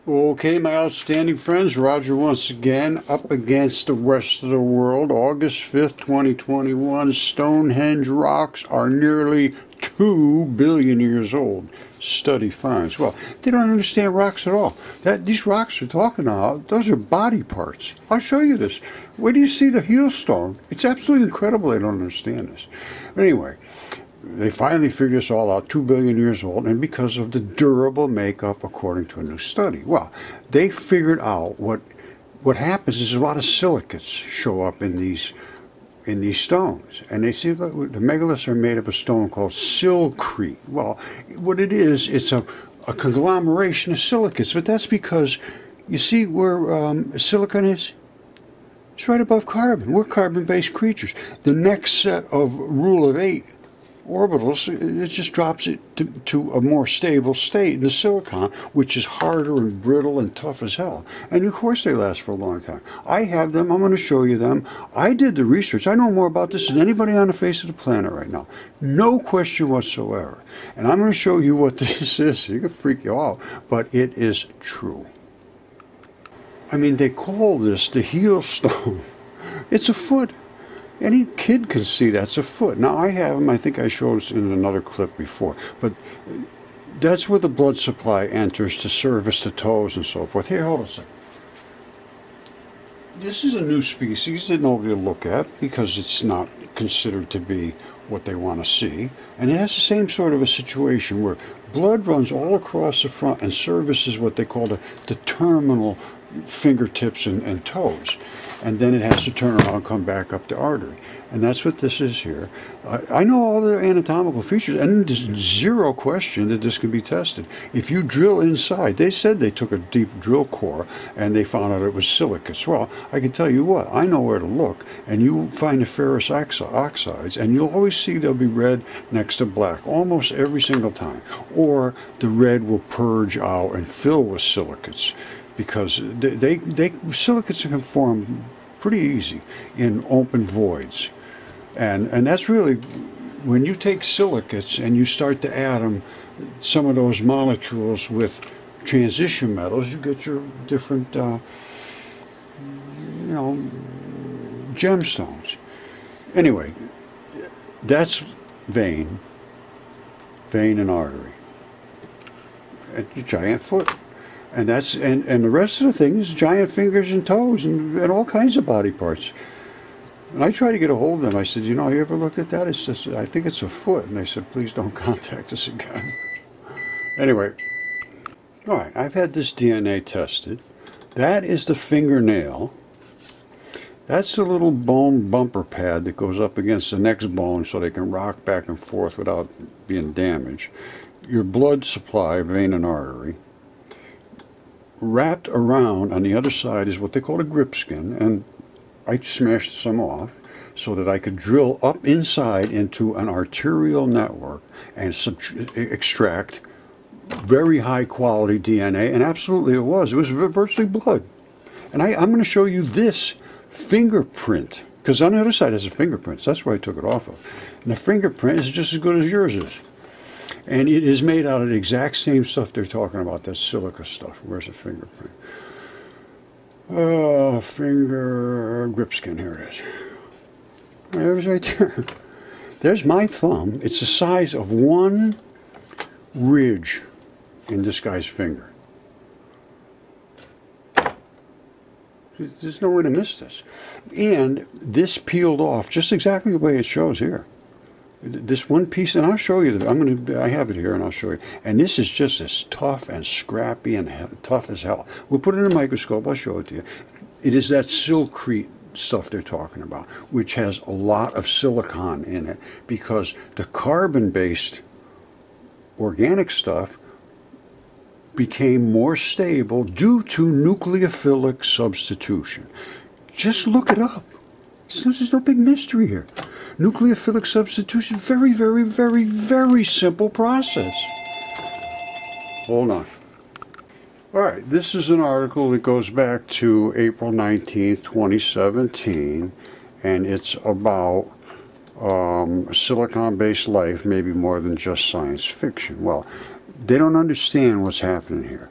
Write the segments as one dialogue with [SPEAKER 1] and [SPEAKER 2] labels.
[SPEAKER 1] Okay, my outstanding friends, Roger once again up against the rest of the world. August 5th, 2021, Stonehenge rocks are nearly 2 billion years old. Study finds. Well, they don't understand rocks at all. These rocks are talking about, those are body parts. I'll show you this. Where do you see the heel stone? It's absolutely incredible they don't understand this. Anyway, they finally figured this all out, 2 billion years old, and because of the durable makeup according to a new study. Well, they figured out what happens is a lot of silicates show up in these stones. And they see that the megaliths are made of a stone called silcrete. Well, what it is, it's a conglomeration of silicates, but that's because, you see where silicon is? It's right above carbon. We're carbon-based creatures. The next set of rule of 8 orbitals, it just drops it to a more stable state in the silicon, which is harder and brittle and tough as hell. And of course they last for a long time. I have them. I'm going to show you them. I did the research. I know more about this than anybody on the face of the planet right now. No question whatsoever. And I'm going to show you what this is. It can freak you out, but it is true. I mean, they call this the heel stone. It's a foot. Any kid can see that's a foot. Now, I have them. I think I showed in another clip before. But that's where the blood supply enters to service the toes and so forth. Here, hold on a second. This is a new species that nobody will look at because it's not considered to be what they want to see. And it has the same sort of a situation where blood runs all across the front and services what they call the terminal fingertips and toes, and then it has to turn around and come back up the artery, and that's what this is here. I know all the anatomical features, and there's zero question that this can be tested. If you drill inside, they said they took a deep drill core and they found out it was silicates. Well, I can tell you what, I know where to look, and you find the ferrous oxides, and you'll always see they'll be red next to black almost every single time, or the red will purge out and fill with silicates, because silicates can form pretty easy in open voids. And that's really, when you take silicates and you start to add them, some of those molecules with transition metals, you get your different, gemstones. Anyway, that's vein and artery. A giant foot. And that's and the rest of the things, giant fingers and toes and all kinds of body parts. And I tried to get a hold of them. I said, you ever looked at that? It's just, I think it's a foot. And they said, please don't contact us again. Anyway, all right, I've had this DNA tested. That is the fingernail. That's the little bone bumper pad that goes up against the next bone so they can rock back and forth without being damaged. Your blood supply, vein and artery. Wrapped around on the other side is what they call a grip skin, and I smashed some off so that I could drill up inside into an arterial network and extract very high quality DNA, and absolutely it was virtually blood. And I'm going to show you this fingerprint, because on the other side has a fingerprint, so that's where I took it off of. And the fingerprint is just as good as yours is. And it is made out of the exact same stuff they're talking about, that silica stuff. Where's the fingerprint? Oh, finger grip skin, here it is. There's right there. There's my thumb. It's the size of one ridge in this guy's finger. There's no way to miss this. And this peeled off just exactly the way it shows here. This one piece, and I'll show you. I have it here, and I'll show you. And this is just as tough and scrappy and tough as hell. We'll put it in a microscope. I'll show it to you. It is that silcrete stuff they're talking about, which has a lot of silicon in it, because the carbon-based organic stuff became more stable due to nucleophilic substitution. Just look it up. There's no big mystery here. Nucleophilic substitution, very, very, very, very simple process. Hold on. All right, this is an article that goes back to April 19th, 2017, and it's about silicon-based life, maybe more than just science fiction. Well, they don't understand what's happening here.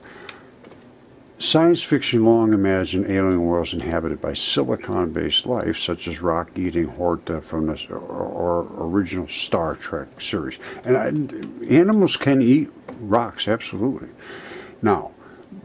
[SPEAKER 1] Science fiction long imagined alien worlds inhabited by silicon-based life, such as rock-eating Horta from the or original Star Trek series. And animals can eat rocks, absolutely. Now,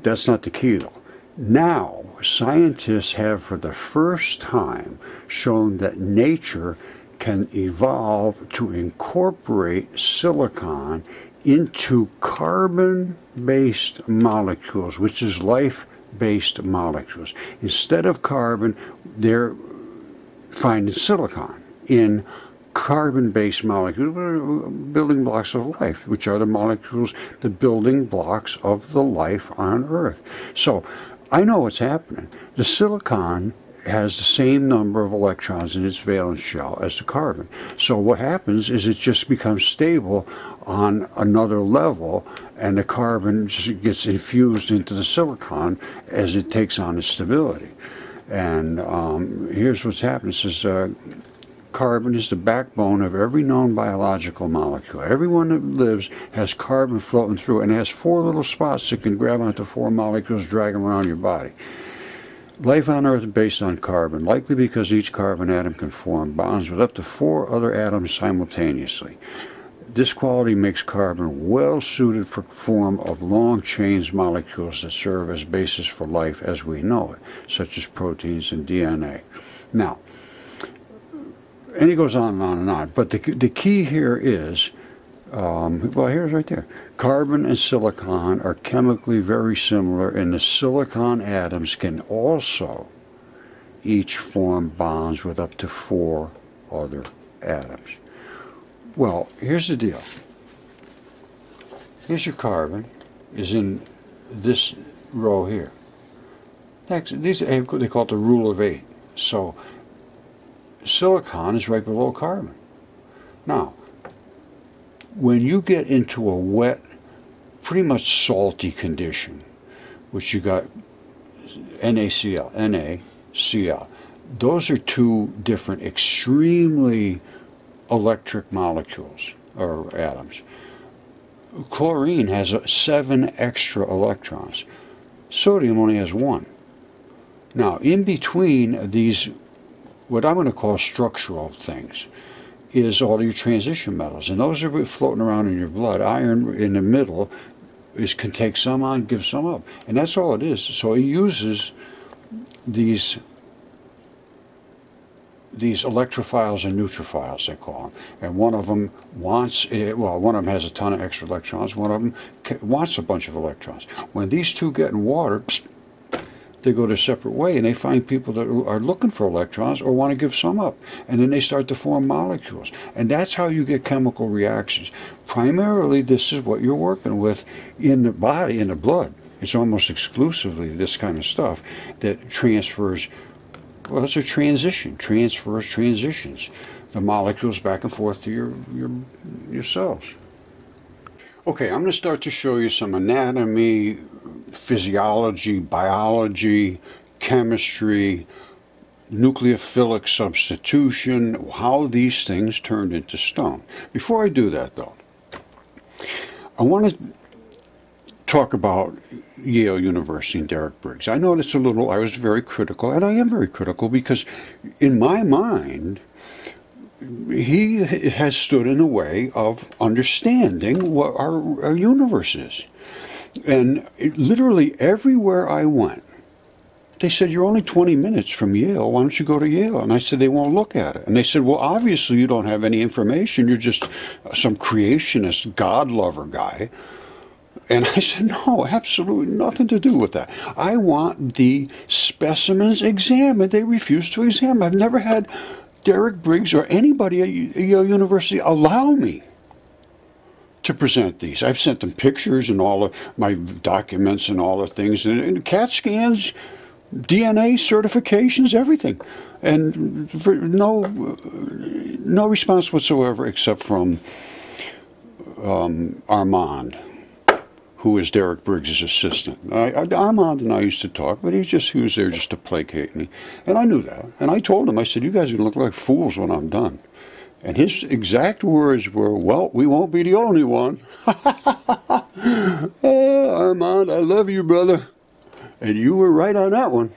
[SPEAKER 1] that's not the key, though. Now, scientists have for the first time shown that nature can evolve to incorporate silicon into carbon-based molecules, which is life-based molecules. Instead of carbon, they're finding silicon in carbon-based molecules, building blocks of life, which are the molecules, the building blocks of the life on Earth. So I know what's happening. The silicon has the same number of electrons in its valence shell as the carbon. So what happens is it just becomes stable on another level, and the carbon just gets infused into the silicon as it takes on its stability. And here's what's happening. It says carbon is the backbone of every known biological molecule. Everyone that lives has carbon floating through, and it has 4 little spots that can grab onto 4 molecules, drag them around your body. Life on Earth is based on carbon, likely because each carbon atom can form bonds with up to 4 other atoms simultaneously. This quality makes carbon well suited for form of long chains molecules that serve as basis for life as we know it, such as proteins and DNA. Now, and it goes on and on and on, but the key here is, well, here's right there. Carbon and silicon are chemically very similar, and the silicon atoms can also each form bonds with up to 4 other atoms. Well, here's the deal. Here's your carbon, is in this row here. These, they call it the rule of 8. So silicon is right below carbon. Now, when you get into a wet, pretty much salty condition, which you got NaCl, NaCl, those are 2 different extremely electric molecules, or atoms. Chlorine has 7 extra electrons. Sodium only has 1. Now, in between these, what I'm going to call structural things, is all your transition metals, and those are floating around in your blood. Iron in the middle can take some on, give some up, and that's all it is. So he uses these electrophiles and neurophiles, they call them, and one of them wants, well, one of them has a ton of extra electrons, one of them wants a bunch of electrons. When these 2 get in water, they go their separate way, and they find people that are looking for electrons or want to give some up, and then they start to form molecules, and that's how you get chemical reactions. Primarily, this is what you're working with in the body, in the blood. It's almost exclusively this kind of stuff that transfers. Well, it's a transition, transitions the molecules back and forth to your cells. Okay, I'm going to start to show you some anatomy, physiology, biology, chemistry, nucleophilic substitution, how these things turned into stone. Before I do that, though, I want to talk about Yale University and Derek Briggs. I know it's I was very critical, and I am very critical, because in my mind, he has stood in the way of understanding what our universe is. And literally everywhere I went, they said, you're only 20 minutes from Yale, why don't you go to Yale? And I said, they won't look at it. And they said, well, obviously you don't have any information, you're just some creationist, God lover guy. And I said, no, absolutely nothing to do with that. I want the specimens examined. They refuse to examine. I've never had Derek Briggs or anybody at Yale University allow me to present these. I've sent them pictures and all of my documents and all the things, and CAT scans, DNA certifications, everything. And no response whatsoever, except from Armand, who is Derek Briggs' assistant. Armand and I used to talk, but he was there just to placate me. And I knew that. And I told him, I said, you guys are going to look like fools when I'm done. And his exact words were, well, we won't be the only one. Oh, Armand, I love you, brother. And you were right on that one.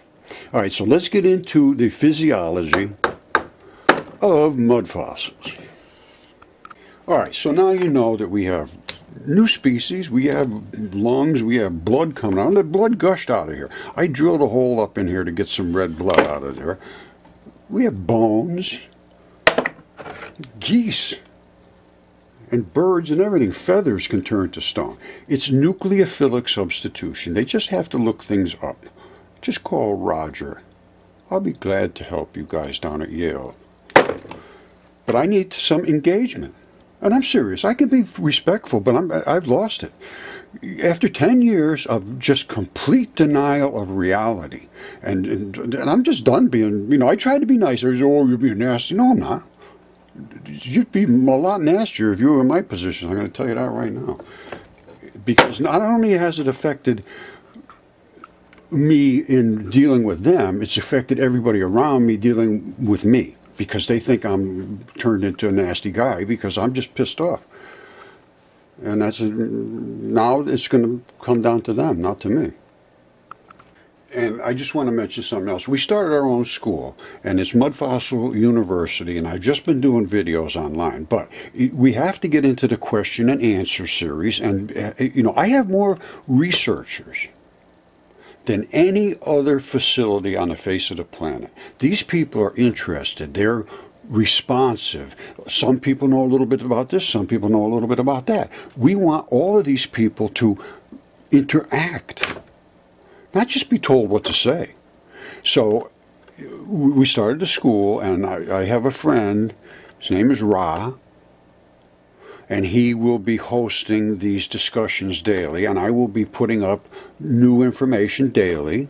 [SPEAKER 1] All right, so let's get into the physiology of mud fossils. All right, so now you know that we have new species, we have lungs, we have blood coming out. The blood gushed out of here. I drilled a hole up in here to get some red blood out of there. We have bones, geese, and birds and everything. Feathers can turn to stone. It's nucleophilic substitution. They just have to look things up. Just call Roger. I'll be glad to help you guys down at Yale. But I need some engagement. And I'm serious. I can be respectful, but I've lost it. After 10 years of just complete denial of reality, and I'm just done being, I tried to be nice. I said, oh, you're being nasty. No, I'm not. You'd be a lot nastier if you were in my position. I'm going to tell you that right now. Because not only has it affected me in dealing with them, it's affected everybody around me dealing with me. Because they think I'm turned into a nasty guy because I'm just pissed off. And now it's going to come down to them, not to me. And I just want to mention something else. We started our own school, and it's Mudfossil University, and I've just been doing videos online. But we have to get into the question and answer series, and I have more researchers than any other facility on the face of the planet. These people are interested. They're responsive. Some people know a little bit about this. Some people know a little bit about that. We want all of these people to interact, not just be told what to say. So we started the school, and I have a friend. His name is Ra. And he will be hosting these discussions daily, and I will be putting up new information daily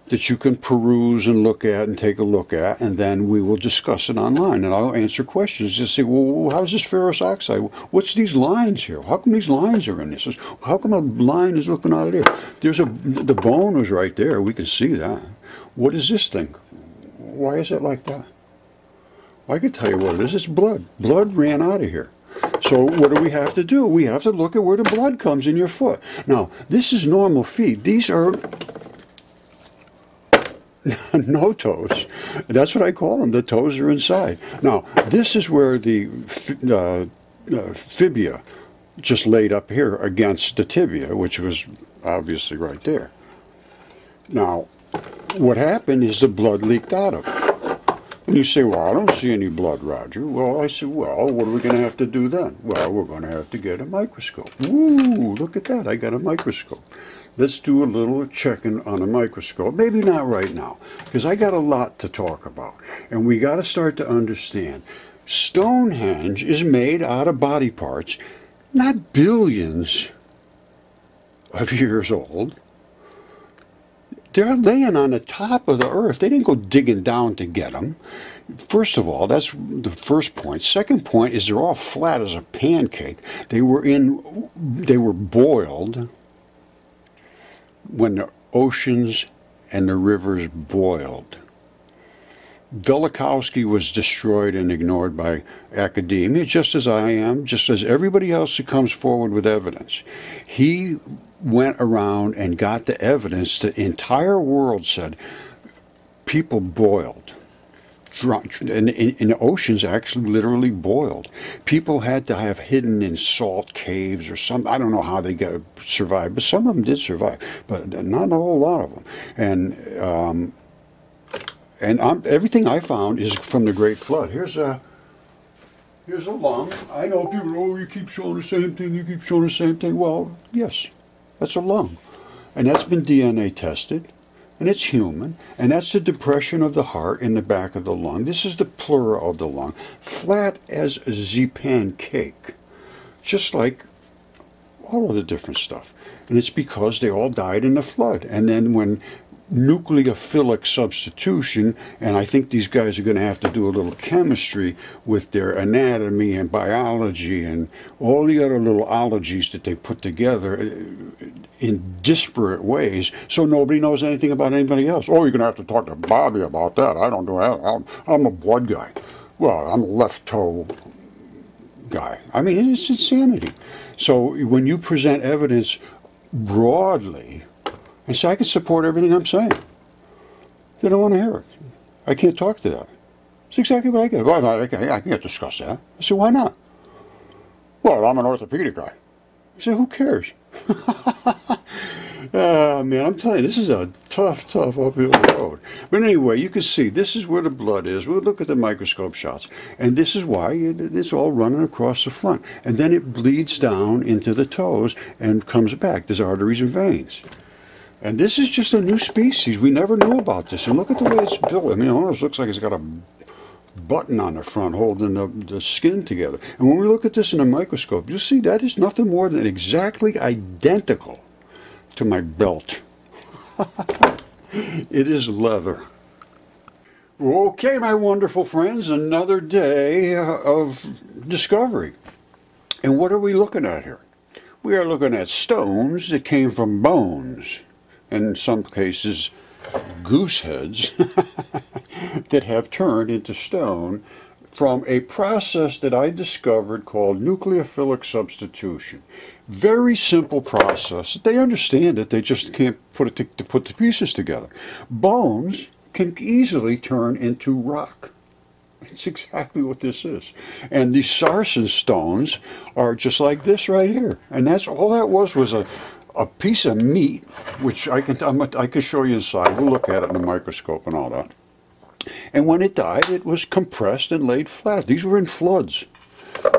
[SPEAKER 1] that you can peruse and look at and take a look at, and then we will discuss it online, and I'll answer questions. Just say, well, how's this ferrous oxide? What's these lines here? How come these lines are in this? How come a line is looking out of there? The bone was right there. We can see that. What is this thing? Why is it like that? I can tell you what it is. It's blood. Blood ran out of here. So what do we have to do? We have to look at where the blood comes in your foot. Now, this is normal feet. These are no toes. That's what I call them. The toes are inside. Now, this is where the fibia just laid up here against the tibia, which was obviously right there. Now, what happened is the blood leaked out of it. And you say, well, I don't see any blood, Roger. Well, I said, well, what are we going to have to do then? Well, we're going to have to get a microscope. Ooh, look at that. I got a microscope. Let's do a little checking on a microscope. Maybe not right now, because I got a lot to talk about. And we got to start to understand. Stonehenge is made out of body parts, not billions of years old. They're laying on the top of the earth. They didn't go digging down to get them. First of all, that's the first point. Second point is they're all flat as a pancake. They were boiled when the oceans and the rivers boiled. Velikovsky was destroyed and ignored by academia, just as I am, just as everybody else who comes forward with evidence. He went around and got the evidence. The entire world said people boiled. And the oceans actually literally boiled. People had to have hidden in salt caves or some. I don't know how they survived, but some of them did survive, but not a whole lot of them. And everything I found is from the Great Flood. Here's a lung. I know people, oh, you keep showing the same thing, you keep showing the same thing. Well, yes, that's a lung. And that's been DNA tested, and it's human. And that's the depression of the heart in the back of the lung. This is the pleura of the lung, flat as a Z-pancake, just like all of the different stuff. And it's because they all died in the flood. And then when nucleophilic substitution, and I think these guys are going to have to do a little chemistry with their anatomy and biology and all the other little ologies that they put together in disparate ways, so nobody knows anything about anybody else. Oh, you're going to have to talk to Bobby about that. I don't do that. I'm a blood guy. Well, I'm a left toe guy. I mean, it's insanity. So when you present evidence broadly, and say, I can support everything I'm saying. They don't want to hear it. I can't talk to that. It's exactly what I get. Well, I can't discuss that. I said, why not? Well, I'm an orthopedic guy. I said, who cares? Man, I'm telling you, this is a tough uphill road. But anyway, you can see this is where the blood is. We'll look at the microscope shots. And this is why it's all running across the front. And then it bleeds down into the toes and comes back. There's arteries and veins. And this is just a new species. We never knew about this. And look at the way it's built. I mean, it almost looks like it's got a button on the front holding the skin together. And when we look at this in a microscope, you'll see that is nothing more than exactly identical to my belt. It is leather. Okay, my wonderful friends, another day of discovery. And what are we looking at here? We are looking at stones that came from bones. In some cases, goose heads that have turned into stone from a process that I discovered called nucleophilic substitution. Very simple process. They understand it, they just can't put the pieces together. Bones can easily turn into rock. It's exactly what this is. And these sarsen stones are just like this right here. And that's all that was a piece of meat, which I can show you inside. We'll look at it in the microscope and all that. And when it died, it was compressed and laid flat. These were in floods.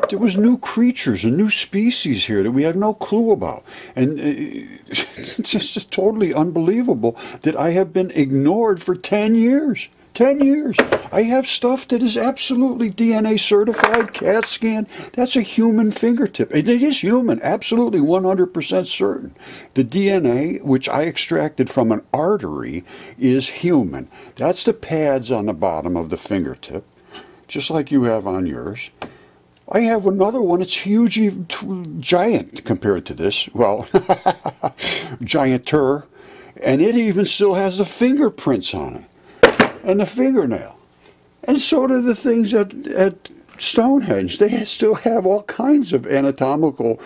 [SPEAKER 1] There was new creatures and new species here that we had no clue about. And it's just totally unbelievable that I have been ignored for 10 years. 10 years. I have stuff that is absolutely DNA certified, CAT scan. That's a human fingertip. It is human, absolutely 100% certain. The DNA, which I extracted from an artery, is human. That's the pads on the bottom of the fingertip, just like you have on yours. I have another one. It's huge, giant compared to this. Well, gianter. And it even still has the fingerprints on it. And the fingernail. And so do the things at Stonehenge. They still have all kinds of anatomical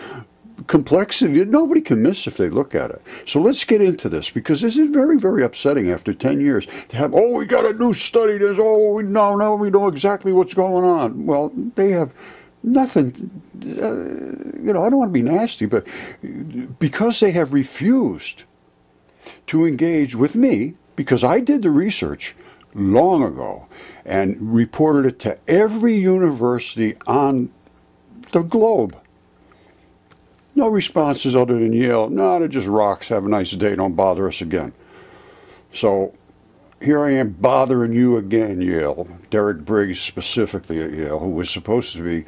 [SPEAKER 1] complexity that nobody can miss if they look at it. So let's get into this, because this is very, very upsetting after 10 years to have, oh, we got a new study. There's, oh, no, we know exactly what's going on. Well, they have nothing, you know, I don't want to be nasty, but because they have refused to engage with me, because I did the research long ago and reported it to every university on the globe. No responses other than Yale. No, they're just rocks. Have a nice day. Don't bother us again. So here I am bothering you again, Yale. Derek Briggs specifically at Yale, who was supposed to be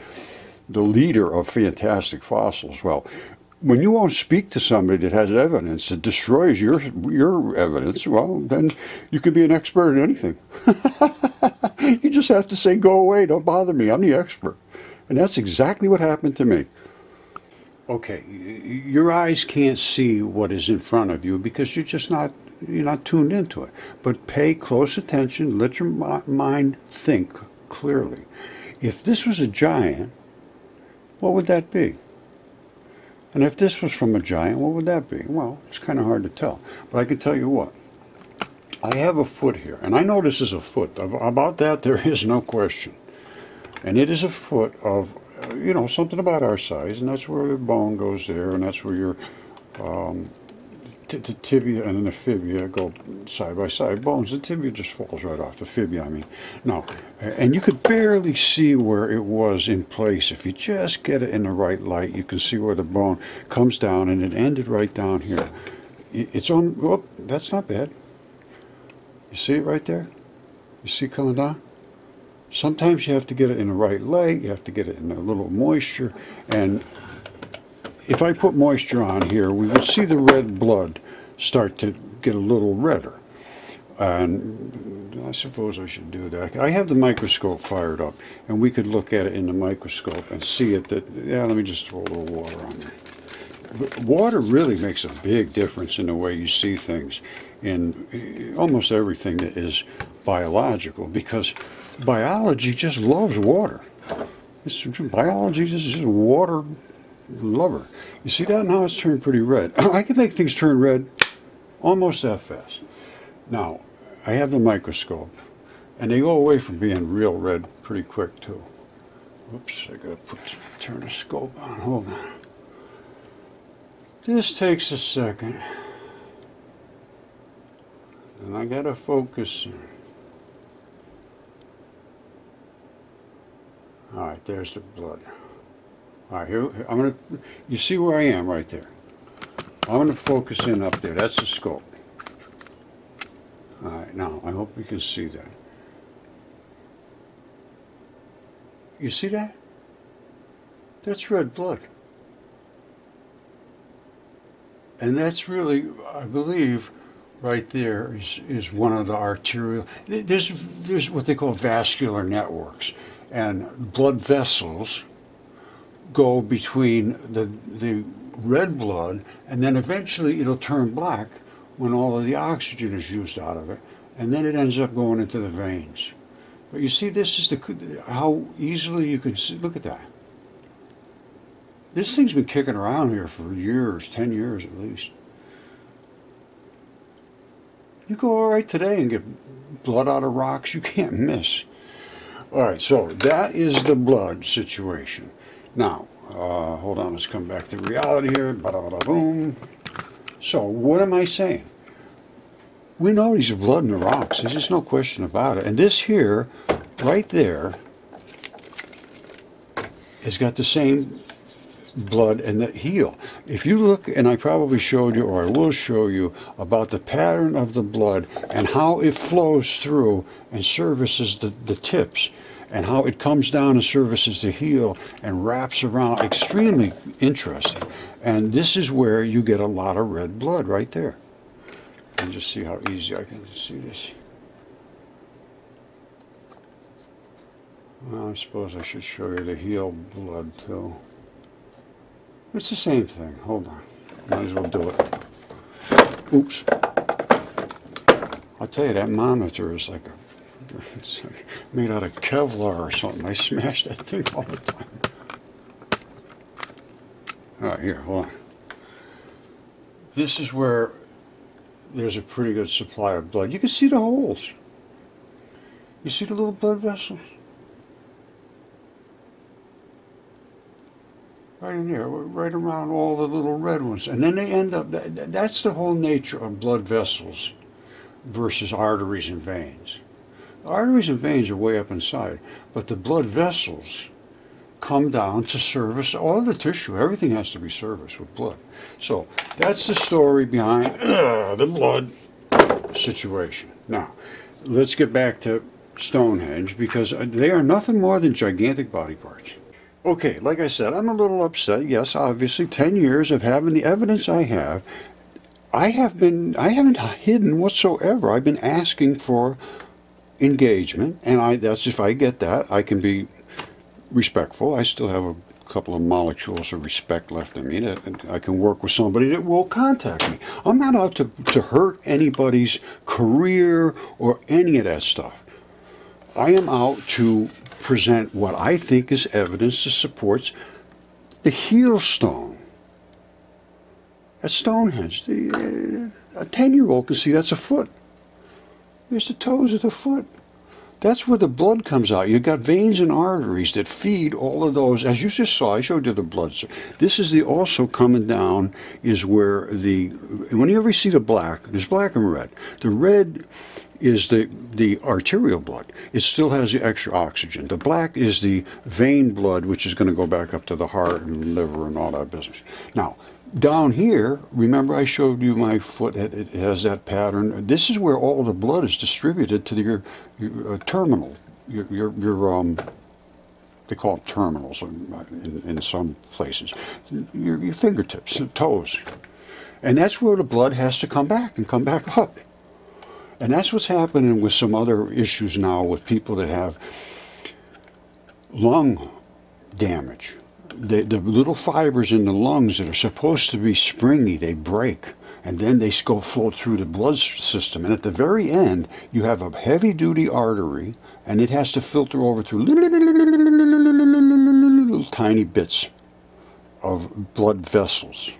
[SPEAKER 1] the leader of fantastic fossils. Well, when you won't speak to somebody that has evidence that destroys your evidence, well, then you can be an expert at anything. You just have to say, go away, don't bother me, I'm the expert. And that's exactly what happened to me. Okay, your eyes can't see what is in front of you because you're not tuned into it. But pay close attention, let your mind think clearly. If this was a giant, what would that be? And if this was from a giant, what would that be? Well, it's kind of hard to tell. But I can tell you what. I have a foot here. And I know this is a foot. About that, there is no question. And it is a foot of, you know, something about our size. And that's where the bone goes there. And that's where your the tibia and the fibula go side by side. Bones, the tibia just falls right off. The fibula, I mean. No. And you could barely see where it was in place. If you just get it in the right light, you can see where the bone comes down, and it ended right down here. It's on, oh, that's not bad. You see it right there? You see it coming down? Sometimes you have to get it in the right light. You have to get it in a little moisture. And if I put moisture on here, we would see the red blood start to get a little redder. And I suppose I should do that. I have the microscope fired up, and we could look at it in the microscope and see it that, yeah, let me just throw a little water on there. But water really makes a big difference in the way you see things in almost everything that is biological, because biology just loves water. Biology is just water lover. You see that? Now it's turned pretty red. I can make things turn red Almost that fast. Now, I have the microscope, and they go away from being real red pretty quick too. Whoops, I gotta turn the scope on, hold on. This takes a second. And I gotta focus. Alright, there's the blood. Alright, here, I'm gonna, you see where I am right there. I'm gonna focus in up there, that's the scope. Alright, now, I hope you can see that. You see that? That's red blood. And that's really, I believe, right there is one of the arterial, there's what they call vascular networks. And blood vessels go between the red blood, and then eventually it'll turn black when all of the oxygen is used out of it, and then it ends up going into the veins. But you see, this is how easily you can see, look at that. This thing's been kicking around here for years, 10 years at least. You go all right today and get blood out of rocks, you can't miss. All right, so that is the blood situation. Now, hold on, let's come back to reality here. Ba-da-ba-da-boom. So, what am I saying? We know these are blood in the rocks. There's just no question about it. And this here, right there, has got the same blood and the heel. If you look, and I probably showed you, or I will show you, about the pattern of the blood and how it flows through and services the tips, and how it comes down and services the heel and wraps around, extremely interesting. And this is where you get a lot of red blood right there. And just see how easy I can see this. Well, I suppose I should show you the heel blood too. It's the same thing. Hold on. Might as well do it. Oops. I'll tell you, that monitor is like it's made out of Kevlar or something. I smash that thing all the time. All right, here, hold on. This is where there's a pretty good supply of blood. You can see the holes. You see the little blood vessels? Right in there, right around all the little red ones. And then they end up, that's the whole nature of blood vessels versus arteries and veins. The arteries and veins are way up inside, but the blood vessels come down to service all the tissue. Everything has to be serviced with blood. So that's the story behind the blood situation. Now, let's get back to Stonehenge, because they are nothing more than gigantic body parts. Okay, like I said, I'm a little upset. Yes, obviously, 10 years of having the evidence I have. I haven't hidden whatsoever. I've been asking for engagement, and that's, if I get that, I can be respectful. I still have a couple of molecules of respect left in me that I can work with somebody that will contact me. I'm not out to hurt anybody's career or any of that stuff. I am out to present what I think is evidence that supports the heel stone at Stonehenge. A 10-year-old can see that's a foot. There's the toes of the foot. That's where the blood comes out. You've got veins and arteries that feed all of those. As you just saw, I showed you the blood. This is the also coming down is where when you ever see the black, there's black and red. The red is the arterial blood. It still has the extra oxygen. The black is the vein blood, which is going to go back up to the heart and liver and all that business. Now, down here, remember I showed you my foot, it has that pattern. This is where all the blood is distributed to your terminal, your they call them terminals in some places, your fingertips, toes. And that's where the blood has to come back and come back up. And that's what's happening with some other issues now with people that have lung damage. The little fibers in the lungs that are supposed to be springy, they break, and then they go flow through the blood system. And at the very end, you have a heavy-duty artery, and it has to filter over through little tiny bits of blood vessels.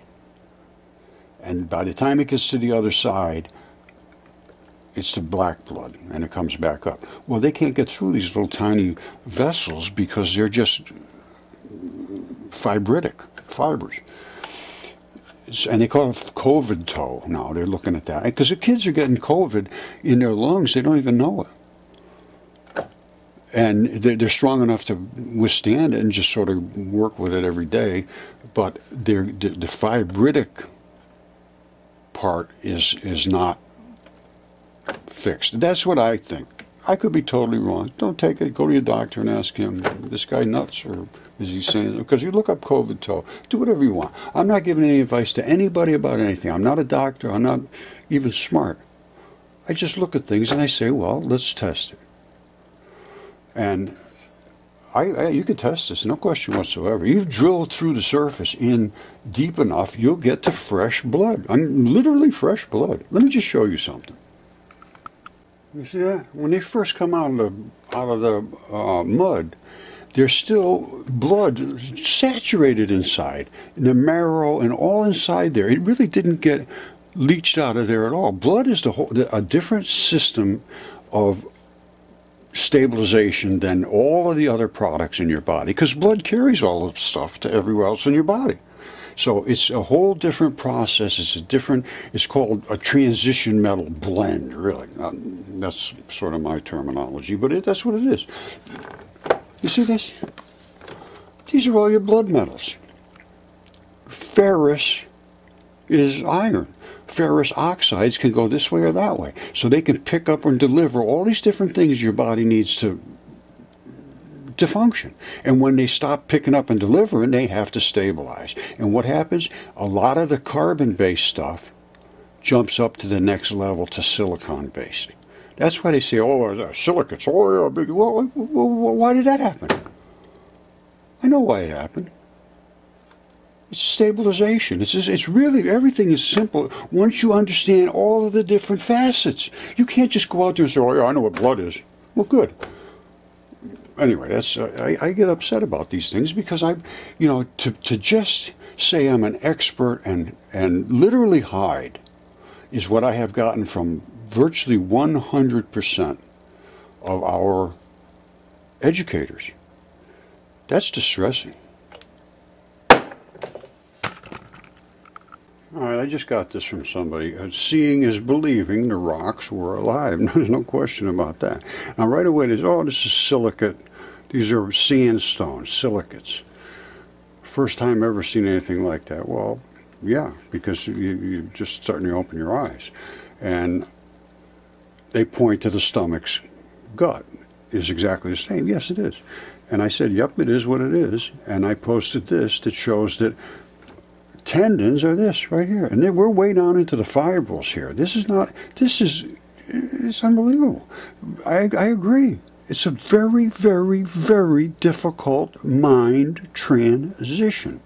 [SPEAKER 1] And by the time it gets to the other side, it's the black blood, and it comes back up. Well, they can't get through these little tiny vessels because they're just fibers. And they call it COVID toe now. They're looking at that. Because the kids are getting COVID in their lungs, they don't even know it. And they're strong enough to withstand it and just sort of work with it every day. But the fibritic part is not fixed. That's what I think. I could be totally wrong. Don't take it. Go to your doctor and ask him, this guy nuts, or is he saying, because you look up COVID toe, do whatever you want. I'm not giving any advice to anybody about anything. I'm not a doctor. I'm not even smart. I just look at things and I say, well, let's test it. And you can test this, no question whatsoever. You drill through the surface in deep enough, you'll get to fresh blood. Literally fresh blood. Let me just show you something. You see that? When they first come out of the mud, there's still blood saturated inside, in the marrow and all inside there. It really didn't get leached out of there at all. Blood is a different system of stabilization than all of the other products in your body, because blood carries all of the stuff to everywhere else in your body. So it's a whole different process. It's called a transition metal blend, really. That's sort of my terminology, but that's what it is. You see this? These are all your blood metals. Ferrous is iron. Ferrous oxides can go this way or that way. So they can pick up and deliver all these different things your body needs to function. And when they stop picking up and delivering, they have to stabilize. And what happens? A lot of the carbon-based stuff jumps up to the next level to silicon-based. That's why they say, oh, silicates, oh, yeah, big. Well, why did that happen? I know why it happened. It's stabilization. It's really, everything is simple once you understand all of the different facets. You can't just go out there and say, oh, yeah, I know what blood is. Well, good. Anyway, I get upset about these things because to just say I'm an expert and literally hide is what I have gotten from virtually 100% of our educators. That's distressing. All right, I just got this from somebody. Seeing is believing. The rocks were alive. There's no question about that. Now, right away, this is silicate. These are sandstone, silicates. First time ever seen anything like that. Well, yeah, because you're just starting to open your eyes. And they point to the stomach's gut. Is exactly the same. Yes, it is. And I said, yep, it is what it is. And I posted this that shows that tendons are this right here. And we're way down into the fibrils here. It's unbelievable. I agree. It's a very, very, very difficult mind transition.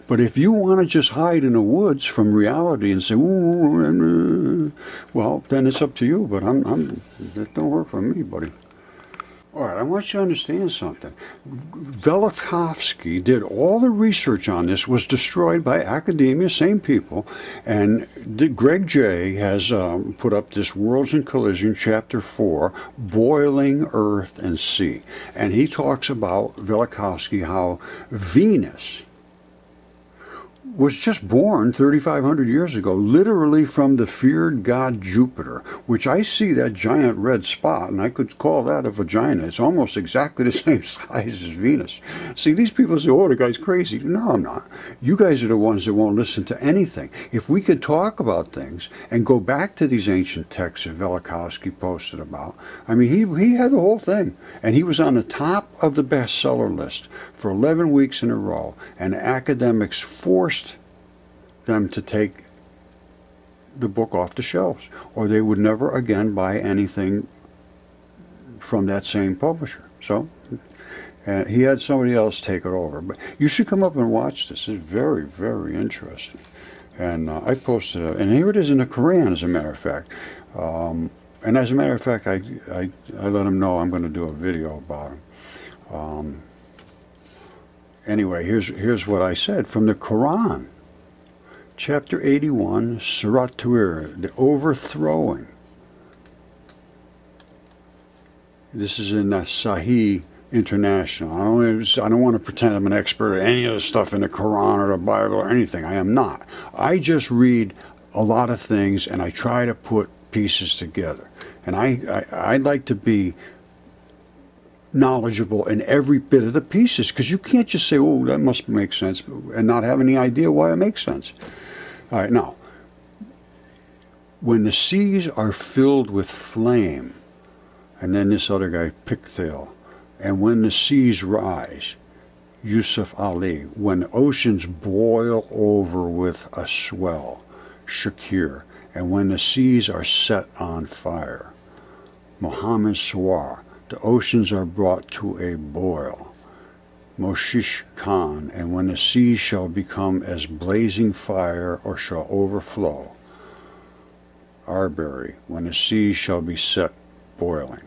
[SPEAKER 1] But if you want to just hide in the woods from reality and say, ooh, well, then it's up to you. But it don't work for me, buddy. All right, I want you to understand something. Velikovsky did all the research on this, was destroyed by academia, same people, and Greg J. has put up this Worlds in Collision, Chapter 4, Boiling Earth and Sea. And he talks about Velikovsky, how Venus was just born 3,500 years ago, literally from the feared god Jupiter, which I see that giant red spot, and I could call that a vagina. It's almost exactly the same size as Venus. See, these people say, oh, the guy's crazy. No, I'm not. You guys are the ones that won't listen to anything. If we could talk about things and go back to these ancient texts that Velikovsky posted about, I mean, he had the whole thing, and he was on the top of the bestseller list for 11 weeks in a row, and academics forced them to take the book off the shelves, or they would never again buy anything from that same publisher. So he had somebody else take it over. But you should come up and watch this. It's very, very interesting. And I posted it, and here it is in the Quran, as a matter of fact. And as a matter of fact, I let him know I'm going to do a video about him. Anyway, here's what I said from the Quran. Chapter 81, Suratur, the overthrowing. This is in Sahih International. I don't want to pretend I'm an expert at any of the stuff in the Quran or the Bible or anything. I am not. I just read a lot of things and I try to put pieces together. And I'd like to be knowledgeable in every bit of the pieces, because you can't just say, oh, that must make sense, and not have any idea why it makes sense. All right, now, when the seas are filled with flame, and then this other guy, Picthale, and when the seas rise, Yusuf Ali, when the oceans boil over with a swell, Shakir, and when the seas are set on fire, Muhammad Swar, the oceans are brought to a boil, Moshish Khan, and when the seas shall become as blazing fire or shall overflow, Arbery, when the seas shall be set boiling.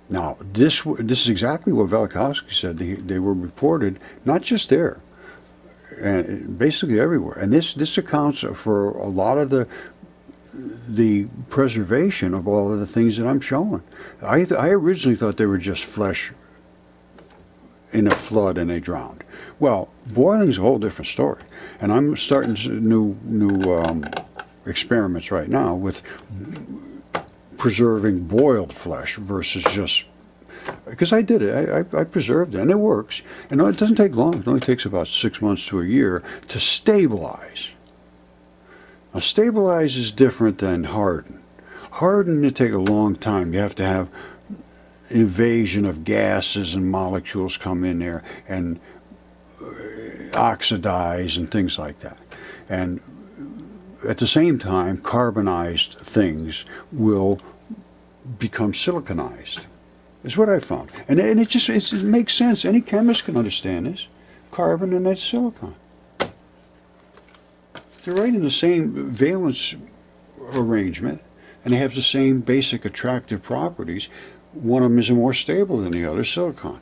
[SPEAKER 1] Now, this is exactly what Velikovsky said. They were reported, not just there, and basically everywhere. And this accounts for a lot of the preservation of all of the things that I'm showing. I originally thought they were just flesh in a flood and they drowned. Well, boiling is a whole different story, and I'm starting new experiments right now with preserving boiled flesh versus just, because I did it, I preserved it, and it works. And it doesn't take long. It only takes about 6 months to a year to stabilize. Now, stabilize is different than harden. Harden, it takes a long time. You have to have invasion of gases and molecules come in there and oxidize and things like that. And at the same time, carbonized things will become siliconized. Is what I found. And it makes sense. Any chemist can understand this. Carbon and that's silicon. They're right in the same valence arrangement, and they have the same basic attractive properties. One of them is more stable than the other, silicon.